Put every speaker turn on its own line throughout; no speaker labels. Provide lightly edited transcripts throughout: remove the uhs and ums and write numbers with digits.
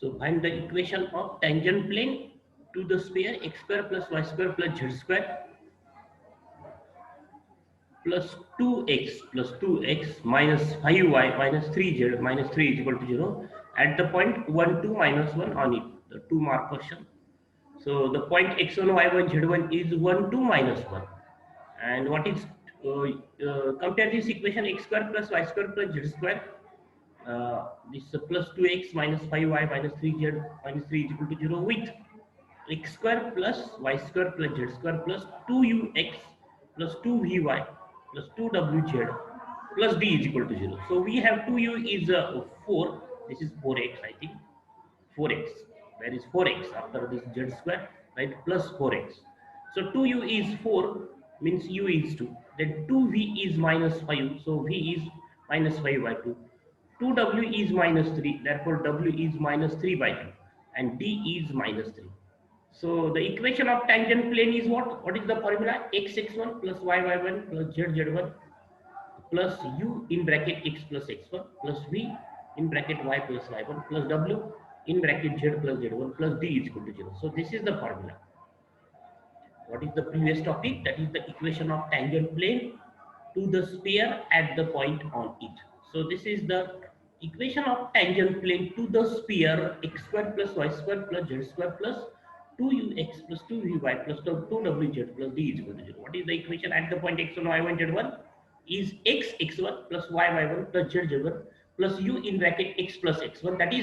So find the equation of tangent plane to the sphere x square plus y square plus z square plus 2x minus 5y minus 3z minus 3 is equal to 0 at the point 1, 2 minus 1 on it. The 2 mark question. So the point x1, y1, z1 is 1, 2 minus 1. And what is, compare this equation x square plus y square plus z square. This plus 2x minus 5y minus 3z minus 3 is equal to 0 with x square plus y square plus z square plus 2ux plus 2vy plus 2wz plus d is equal to 0. So we have 2u is 4. This is 4x, I think. 4x. There is 4x after this z square, right? Plus 4x. So 2u is 4 means u is 2. Then 2v is minus 5. So v is minus 5 by 2. 2w is minus 3. Therefore w is minus 3 by 2. And d is minus 3. So the equation of tangent plane is what? What is the formula? X1 plus y1 plus z1 plus u in bracket x plus x1 plus v in bracket y plus y1 plus w in bracket z plus z1 plus d is equal to 0. So this is the formula. What is the previous topic? That is the equation of tangent plane to the sphere at the point on it. So this is the equation of tangent plane to the sphere x square plus y square plus z square plus 2ux plus 2vy plus 2wz plus d is equal to 0. What is the equation at the point x1, y1, z1? Is x1 plus y1 plus z1 plus u in bracket x plus x1. That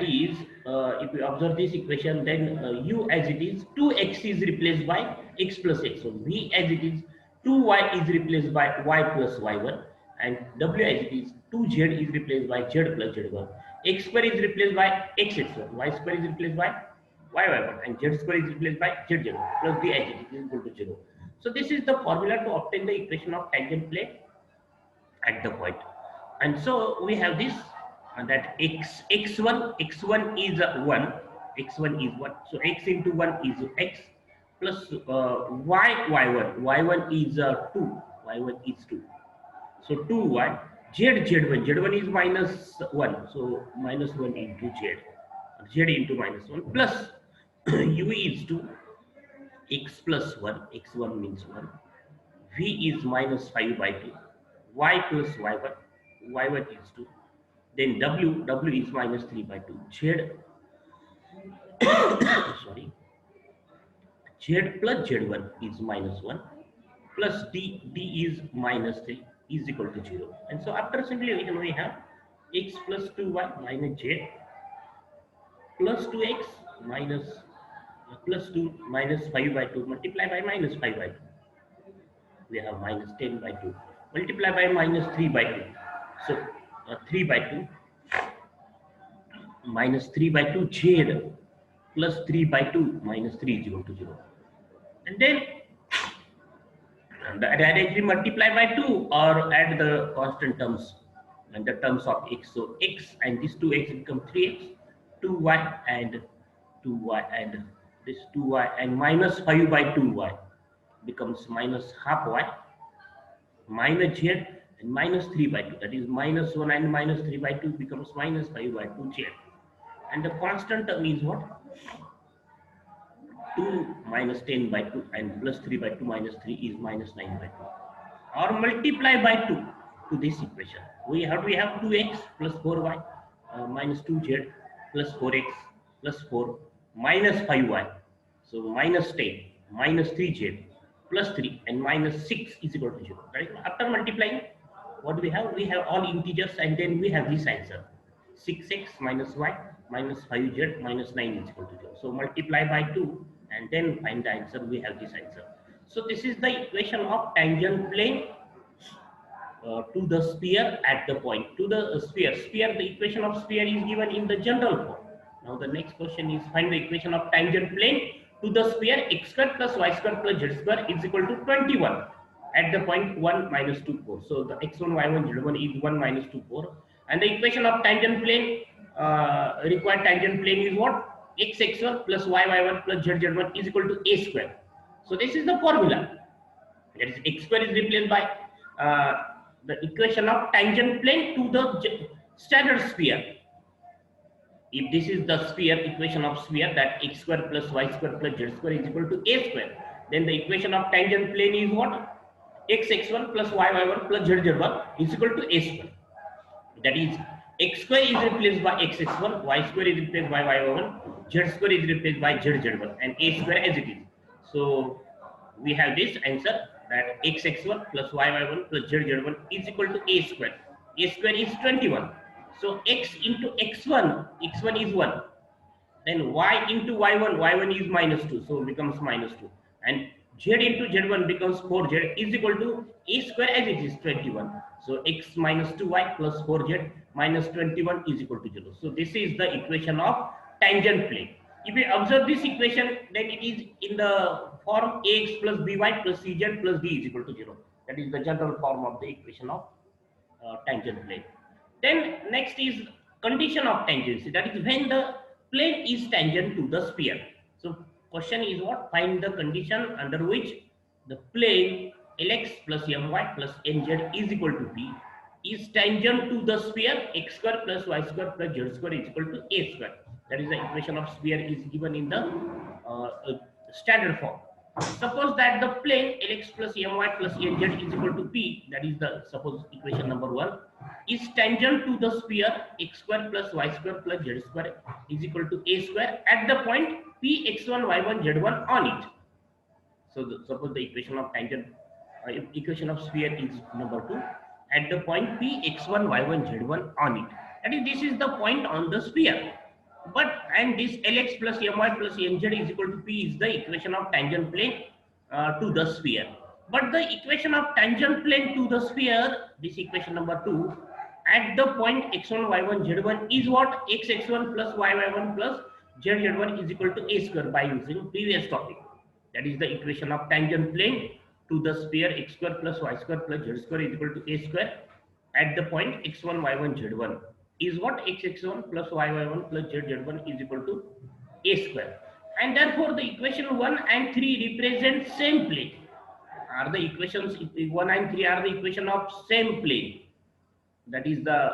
is, if you observe this equation, then u as it is 2x is replaced by x plus x1, v as it is 2y is replaced by y plus y1, and w as it is 2z is replaced by z plus z1, x square is replaced by x1, y square is replaced by y1, and z square is replaced by z0 plus d as it is equal to 0. So this is the formula to obtain the equation of tangent plane at the point. And so we have this, that x1 is 1, x1 is 1, so x into 1 is x plus y1 is 2, y1 is 2, so 2y, z1 is minus 1, so minus 1 into z into minus 1 plus u is 2, x plus 1, x1 means 1, v is minus 5 by 2, y plus y1, y1 is 2, then w is minus 3 by 2, z sorry, z plus z1 is minus 1 plus d is minus 3 is equal to 0. And so after simplification we have x plus 2y minus z plus 2x minus plus 2 minus 5 by 2 multiply by minus 5 by 2. We have minus 10 by 2 multiply by minus 3 by 2. So 3 by 2 minus 3 by 2 z plus 3 by 2 minus 3 is equal to 0. And then directly multiply by 2 or add the constant terms and the terms of x. So x and this 2x become 3x, 2y and 2y, and this 2y and minus 5 by 2y becomes minus half y, minus z and minus 3 by 2, that is minus 1 and minus 3 by 2 becomes minus 5 by 2 z, and the constant term is what? 2 minus 10 by 2 and plus 3 by 2 minus 3 is minus 9 by 2, or multiply by 2 to this equation. We have 2x plus 4y minus 2z plus 4x plus 4 minus 5y, so minus 10 minus 3z plus 3 and minus 6 is equal to 0. Right? After multiplying, what do we have? We have all integers, and then we have this answer: 6x minus y minus 5z minus 9 is equal to 0. So multiply by 2 and then find the answer. We have this answer. So this is the equation of tangent plane to the sphere at the point. To the sphere, the equation of sphere is given in the general form. Now the next question is find the equation of tangent plane to the sphere x square plus y square plus z square is equal to 21 at the point 1 minus 2 4. So the x1 y1 z1 is 1 minus 2 4, and the equation of tangent plane, required tangent plane is what? X1 plus y1 plus z1 is equal to a square. So this is the formula. That is, x square is replaced by the equation of tangent plane to the standard sphere. If this is the sphere, equation of sphere, that x square plus y square plus z square is equal to a square, then the equation of tangent plane is what? X1 plus y1 plus z1 is equal to a square. That is, x square is replaced by x1, y square is replaced by y1, z square is replaced by z1, and a square as it is. So we have this answer, that x1 plus y1 plus z1 is equal to a square. A square is 21. So x into x1 is 1. Then y into y1 is minus 2, so it becomes minus 2. And z into z1 becomes 4z is equal to a square as it is 21. So x minus 2y plus 4z minus 21 is equal to 0. So this is the equation of tangent plane. If we observe this equation, then it is in the form ax plus by plus cz plus d is equal to 0. That is the general form of the equation of tangent plane. Then next is condition of tangency. That is when the plane is tangent to the sphere. So question is what? Find the condition under which the plane Lx plus My plus Nz is equal to P is tangent to the sphere x square plus y square plus z square is equal to a square. That is the equation of sphere is given in the standard form. Suppose that the plane Lx plus My plus Nz is equal to P, that is the suppose equation number 1, is tangent to the sphere x square plus y square plus z square is equal to a square at the point P x1 y1 z1 on it. So suppose the equation of tangent, equation of sphere is number 2 at the point P x1 y1 z1 on it. That is, this is the point on the sphere. But and this Lx plus My plus Nz is equal to P is the equation of tangent plane to the sphere. But the equation of tangent plane to the sphere, this equation number 2, at the point x1 y1 z1 is what? X1 plus y1 plus z1 is equal to a square by using previous topic. That is the equation of tangent plane to the sphere x square plus y square plus z square is equal to a square at the point x1 y1 z1 is what? X1 plus y1 plus z1 is equal to a square. And therefore the equation 1 and 3 represent same plane. Are the equations 1 and 3 are the equation of same plane. That is the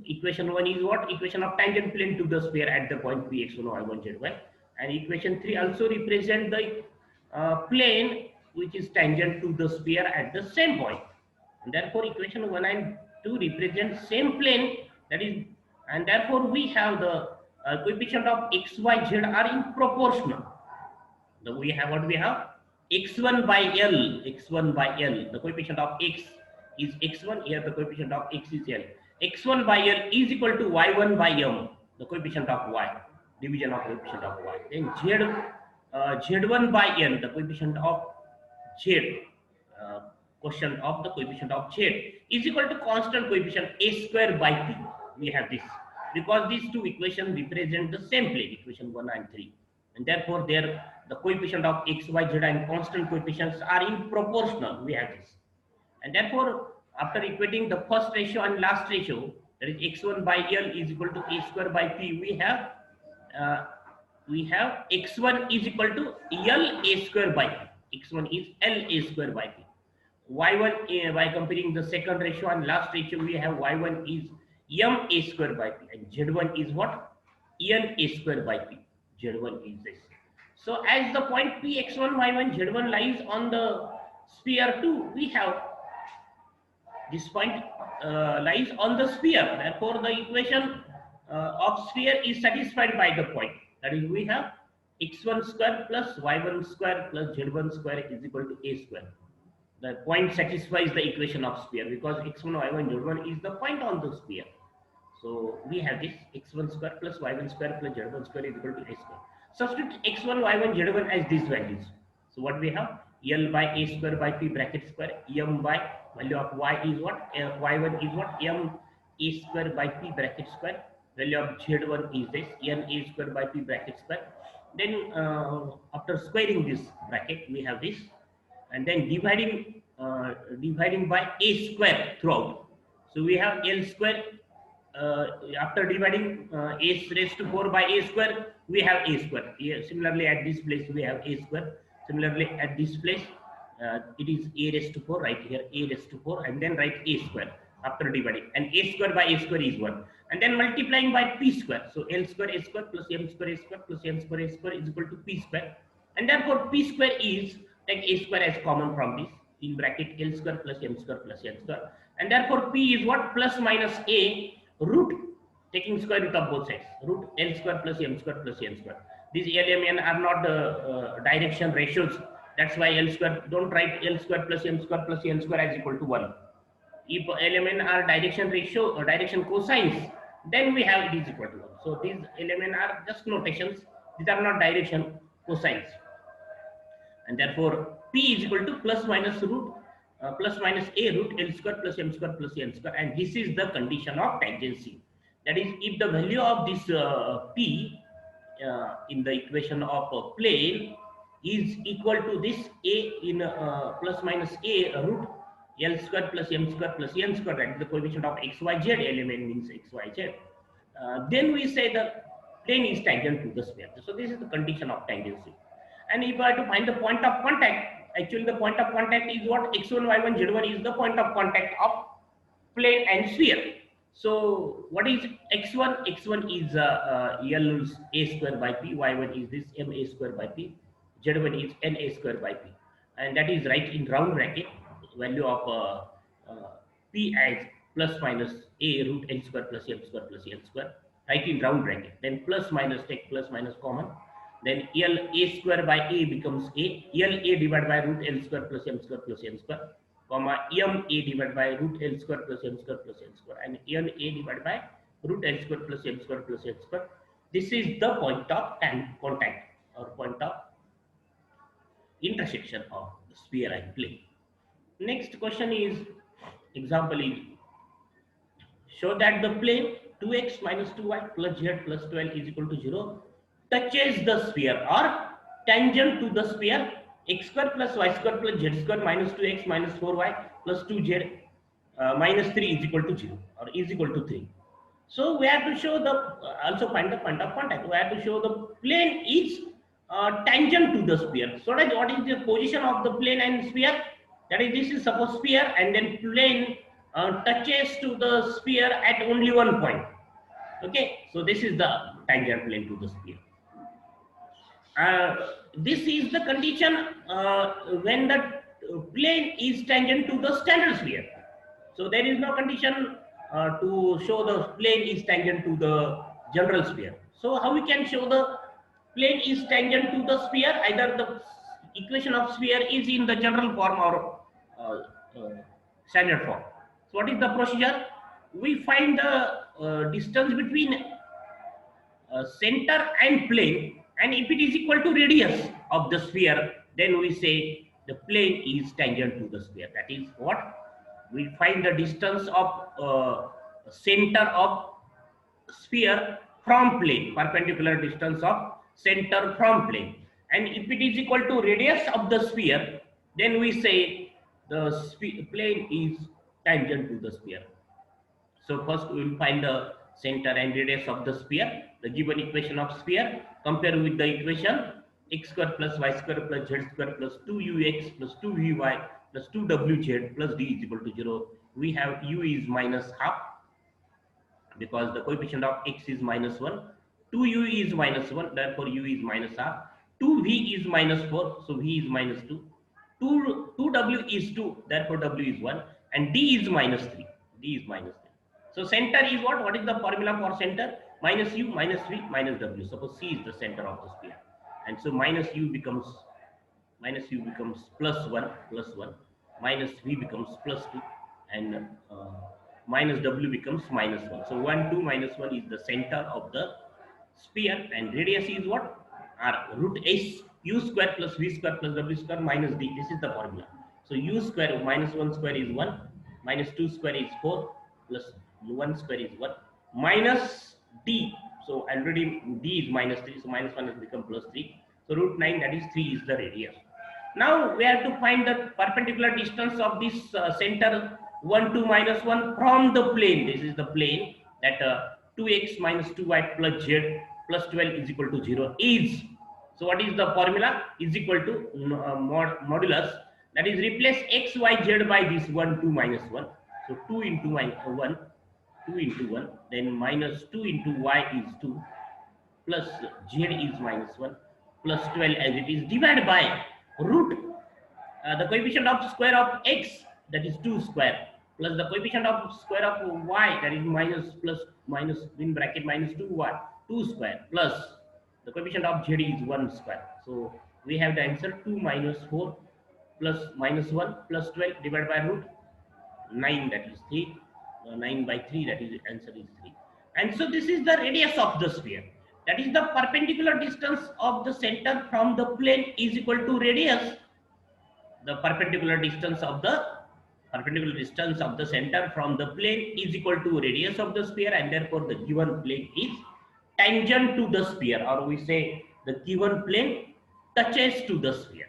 equation 1 is what? Equation of tangent plane to the sphere at the point P x1 y1 z1, and equation 3 also represent the plane which is tangent to the sphere at the same point. And therefore equation 1 and 2 represent same plane. That is, and therefore we have the coefficient of x y z are in proportional. We have what we have? X1 by L, x1 by L. The coefficient of x is x1, here the coefficient of x is L. X1 by L is equal to y1 by m, the coefficient of y, division of coefficient of y. Then z1 by n, the coefficient of z, question of the coefficient of z is equal to constant coefficient a square by p. We have this because these two equations represent the same plane, equation 1 and 3, and therefore there the coefficient of x, y, z and constant coefficients are in proportional. We have this, and therefore after equating the first ratio and last ratio, that is x1 by L is equal to a square by p, uh, we have x1 is equal to L a square by p. X1 is L a square by p. Y1, by comparing the second ratio and last ratio, we have y1 is m a square by p, and z1 is what? N a square by p. Z1 is this. So as the point P x1 y1 z1 lies on the sphere 2, we have this point lies on the sphere. Therefore the equation of sphere is satisfied by the point. That is, we have x1 square plus y1 square plus z1 square is equal to a square. The point satisfies the equation of sphere because x1 y1 z1 is the point on the sphere. So we have this x1 square plus y1 square plus z1 square is equal to a square. Substitute x1 y1 z1 as these values. So what we have? L by a square by p bracket square, m by value of y is what? Y1 is what? M a square by p bracket square. Value of z1 is this, n a square by p bracket square. Then after squaring this bracket, we have this, and then dividing by a square throughout. So we have L square. After dividing a raised to 4 by a square, we have a square. Here, similarly at this place we have a square. Similarly at this place it is a raised to 4, right here a raised to 4, and then write a square after dividing, and a square by a square is 1. and then multiplying by p square. So L square a square plus m square a square plus n square a square is equal to p square, and therefore p square is, take a square as common from this, in bracket L square plus m square plus n square, and therefore p is what, plus minus a root, taking square root of both sides, root L square plus m square plus n square. These L m n are not direction ratios, that's why L square, don't write L square plus m square plus n square as equal to 1. If element are direction ratio or direction cosines, then we have it is equal to 1. So these element are just notations, these are not direction cosines, and therefore p is equal to plus minus root plus minus a root L square plus m square plus n square, and this is the condition of tangency. That is, if the value of this p in the equation of a plane is equal to this a in plus minus a root L square plus m square plus n square, that is the coefficient of xyz element means xyz, then we say the plane is tangent to the sphere. So this is the condition of tangency. And if I have to find the point of contact, actually the point of contact is what, x1 y1 z1 is the point of contact of plane and sphere. So what is x1? X1 is L a square by p, y1 is this m a square by p, z1 is n a square by p, and that is right in round bracket, value of p as plus minus a root n square plus m square plus n square, right in round bracket. Then plus minus, take plus minus common, then L a square by a becomes a, L a divided by root L square plus m square plus n square, comma m a divided by root L square plus m square plus n square, and n a divided by root L square plus m square plus n square. This is the point of contact or point of intersection of the sphere and plane. Next question is, example is, show that the plane 2x minus 2y plus z plus 12 is equal to 0 touches the sphere or tangent to the sphere x square plus y square plus z square minus 2x minus 4y plus 2z minus 3 is equal to 0 or is equal to 3. So we have to show the, also find the point of contact. We have to show the plane is tangent to the sphere. So that what is the position of the plane and sphere? That is, this is suppose sphere, and then plane touches to the sphere at only one point. Okay, so this is the tangent plane to the sphere. This is the condition when the plane is tangent to the standard sphere. So there is no condition to show the plane is tangent to the general sphere. So how we can show the plane is tangent to the sphere? Either the equation of sphere is in the general form or standard form. So what is the procedure? We find the distance between center and plane, and if it is equal to radius of the sphere, then we say the plane is tangent to the sphere. That is what? We find the distance of center of sphere from plane, perpendicular distance of center from plane, and if it is equal to radius of the sphere, then we say the plane is tangent to the sphere. So first we will find the center and radius of the sphere, the given equation of sphere, compare with the equation x square plus y square plus z square plus 2ux plus 2vy plus 2wz plus d is equal to 0. We have u is minus half because the coefficient of x is minus 1, 2u is minus 1, therefore u is minus half, 2v is minus 4, so v is minus 2, 2w is 2, therefore w is 1, and d is minus 3, d is minus 3. So center is what? What is the formula for center? Minus u minus v minus w. Suppose c is the center of the sphere, and so minus u becomes plus 1, minus v becomes plus 2, and minus w becomes minus 1. So 1, 2, minus 1 is the center of the sphere, and radius is what? R root s u square plus v square plus w square minus d. This is the formula. So u square minus 1 square is 1, minus 2 square is 4, plus 1 square is 1, minus d. So already d is minus 3, so minus 1 has become plus 3. So root 9, that is 3 is the radius. Now we have to find the perpendicular distance of this center 1, 2, minus 1 from the plane. This is the plane that 2x minus 2y plus z plus 12 is equal to 0 is. So what is the formula? Is equal to modulus, that is replace x, y, z by this 1, 2, minus 1. So 2 into 1 2 into 1, then minus 2 into y is 2, plus z is minus 1, plus 12 as it is, divided by root the coefficient of square of x, that is 2 square, plus the coefficient of square of y, that is minus plus minus in bracket minus 2y 2 square, plus the coefficient of z is 1 square. So we have the answer 2 minus 4 plus minus 1 plus 12 divided by root 9, that is 3. 9 by 3, that is answer is 3. And so this is the radius of the sphere, that is the perpendicular distance of the center from the plane is equal to radius, the perpendicular distance of the center from the plane is equal to radius of the sphere, and therefore the given plane is tangent to the sphere, or we say the given plane touches to the sphere.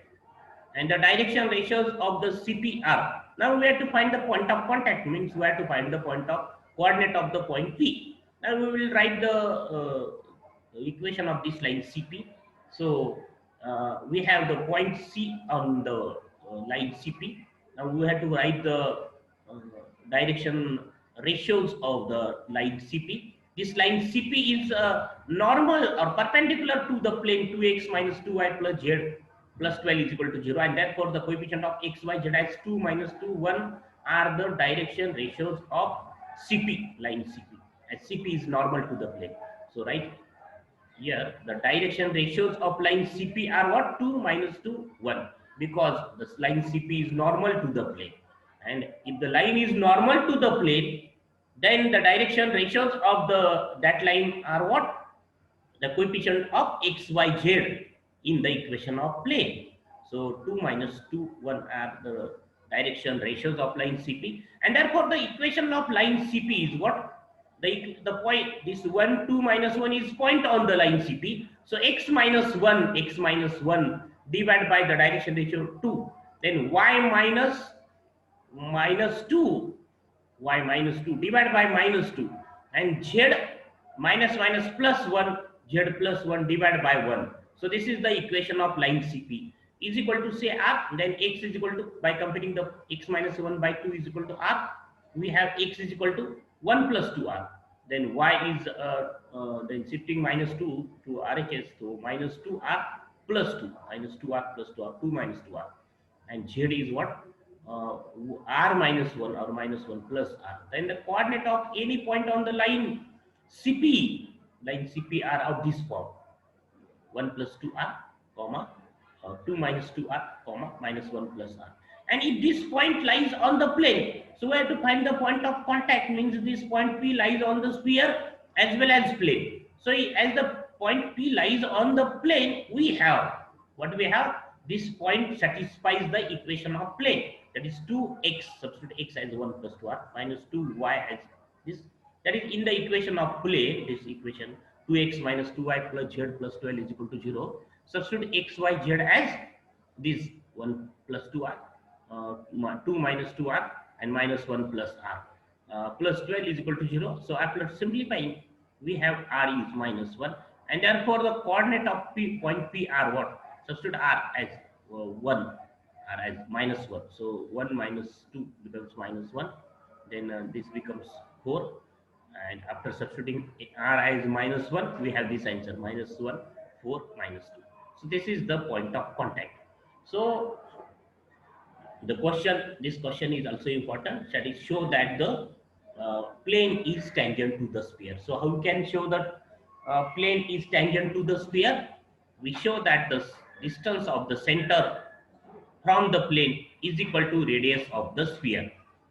And the direction ratios of the CP are, now we have to find the point of contact, means we have to find the point of coordinate of the point P. Now we will write the equation of this line CP. So we have the point C on the line CP. Now we have to write the direction ratios of the line CP. This line CP is normal or perpendicular to the plane 2x minus 2y plus z plus 12 is equal to 0, and therefore the coefficient of x, y, z as 2 minus 2, 1 are the direction ratios of CP, line CP, as CP is normal to the plane. So right here the direction ratios of line CP are what? 2 minus 2, 1, because the line CP is normal to the plane. And if the line is normal to the plane, then the direction ratios of that line are what? The coefficient of x, y, z in the equation of plane. So 2 minus 2, 1 are the direction ratios of line CP, and therefore the equation of line CP is what? The point, this 1, 2 minus 1 is point on the line CP. So x minus 1 divided by the direction ratio 2, then y minus 2 divided by minus 2, and z minus plus 1 z plus 1 divided by 1. So this is the equation of line CP is equal to, say, r, then x is equal to, by comparing the x minus 1 by 2 is equal to r, we have x is equal to 1 plus 2r, then y is then shifting minus 2 to RHS, so minus 2r plus 2, minus 2r plus 2r, 2 minus 2r, and z is what? R minus 1 or minus 1 plus r. Then the coordinate of any point on the line CP are of this form: 1 plus 2r, comma 2 minus 2r, comma minus 1 plus r. And if this point lies on the plane, so we have to find the point of contact, means this point P lies on the sphere as well as plane. So as the point P lies on the plane, we have what we have? This point satisfies the equation of plane, that is 2x, substitute x as 1 plus 2r, minus 2y as this, that is in the equation of plane, this equation 2x minus 2y plus z plus 12 is equal to 0. Substitute x, y, z as this 1 plus 2r, 2 minus 2r, and minus 1 plus r, plus 12 is equal to 0. So after simplifying, we have r is minus 1, and therefore the coordinate of point P are what? Substitute r as 1, r as minus 1. So 1 minus 2 becomes minus 1, then this becomes 4, and after substituting r as minus 1, we have this answer: minus 1, 4, minus 2. So this is the point of contact. So this question is also important, that is show that the plane is tangent to the sphere. So how we can show that plane is tangent to the sphere? We show that the distance of the center from the plane is equal to radius of the sphere.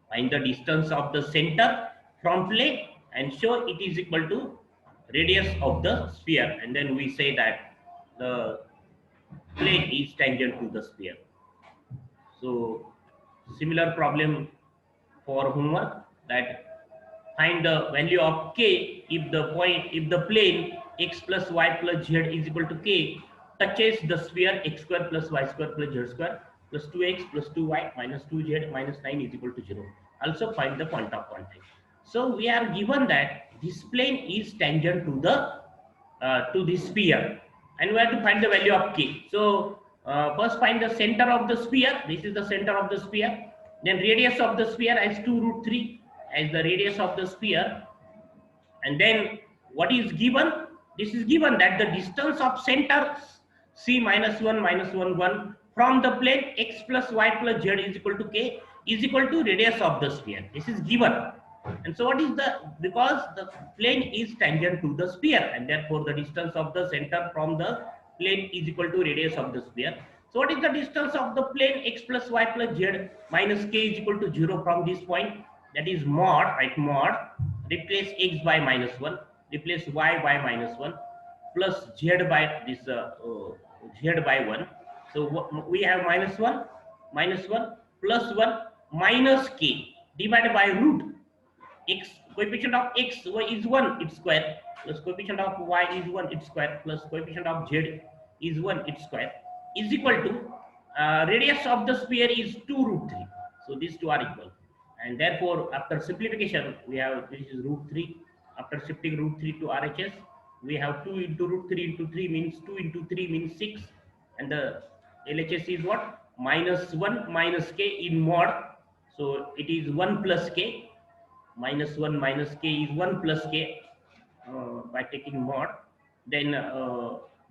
Find the distance of the center from plane and show it is equal to radius of the sphere, and then we say that the plane is tangent to the sphere. So similar problem for homework, that find the value of k if the plane x plus y plus z is equal to k touches the sphere x square plus y square plus z square plus 2x plus 2y minus 2z minus 9 is equal to 0. Also find the point of contact. So we are given that this plane is tangent to the sphere, and we have to find the value of k. So first find the center of the sphere. This is the center of the sphere. Then radius of the sphere as 2 root 3 as the radius of the sphere. And then what is given? This is given that the distance of center c minus 1 minus 1 1 from the plane x plus y plus z is equal to k is equal to radius of the sphere. This is given. And so what is the, because the plane is tangent to the sphere, and therefore the distance of the center from the plane is equal to radius of the sphere. So what is the distance of the plane x plus y plus z minus k is equal to 0 from this point? That is mod, right? Mod, replace x by minus 1, replace y by minus 1, plus z by this z by 1. So we have minus 1 plus 1 minus k divided by root x, coefficient of x is 1 its square, plus coefficient of y is 1 its square, plus coefficient of z is 1 its square, is equal to radius of the sphere is 2 root 3. So these two are equal, and therefore after simplification we have, this is root 3. After shifting root 3 to RHS, we have 2 into root 3 into 3 means 2 into 3 means 6, and the LHS is what? Minus 1 minus k in mod. So it is 1 plus k, minus 1 minus k is 1 plus k by taking mod. Then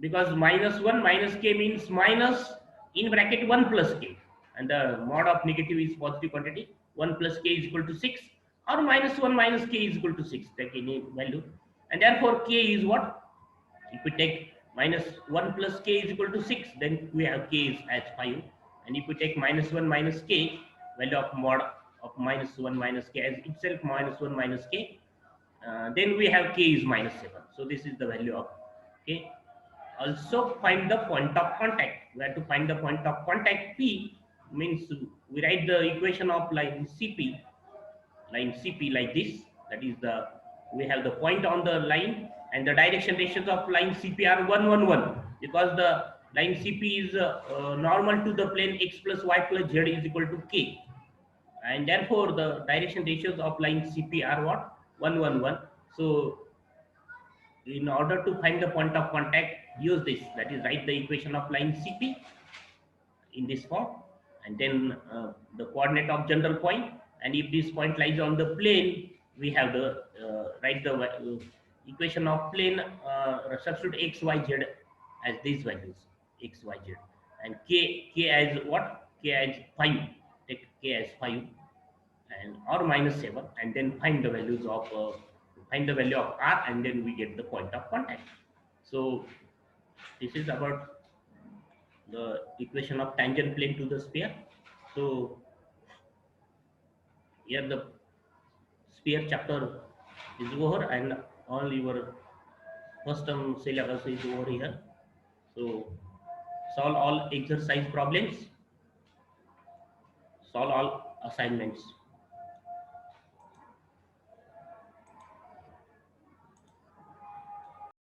because minus 1 minus k means minus in bracket 1 plus k, and the mod of negative is positive quantity, 1 plus k is equal to 6, or minus 1 minus k is equal to 6, take any value. And therefore k is what? If we take minus 1 plus k is equal to 6, then we have k is as 5. And if we take minus 1 minus k, value of mod of minus 1 minus k as itself minus 1 minus k, then we have k is minus 7. So this is the value of k. Also find the point of contact. We have to find the point of contact. P means we write the equation of line CP like this. That is the, we have the point on the line, and the direction ratios of line CP are 1 1 1, because the line CP is normal to the plane x plus y plus z is equal to k, and therefore the direction ratios of line CP are what? 1 1 1. So in order to find the point of contact, use this, that is write the equation of line CP in this form, and then the coordinate of general point, and if this point lies on the plane, we have the write the equation of plane, substitute x y z as these values, x y z, and k as what? K as 5, take k as 5 and or minus 7, and then find the values of find the value of r, and then we get the point of contact. So this is about the equation of tangent plane to the sphere. So here the sphere chapter is over, and all your first term syllabus is over here. So solve all exercise problems, solve all assignments.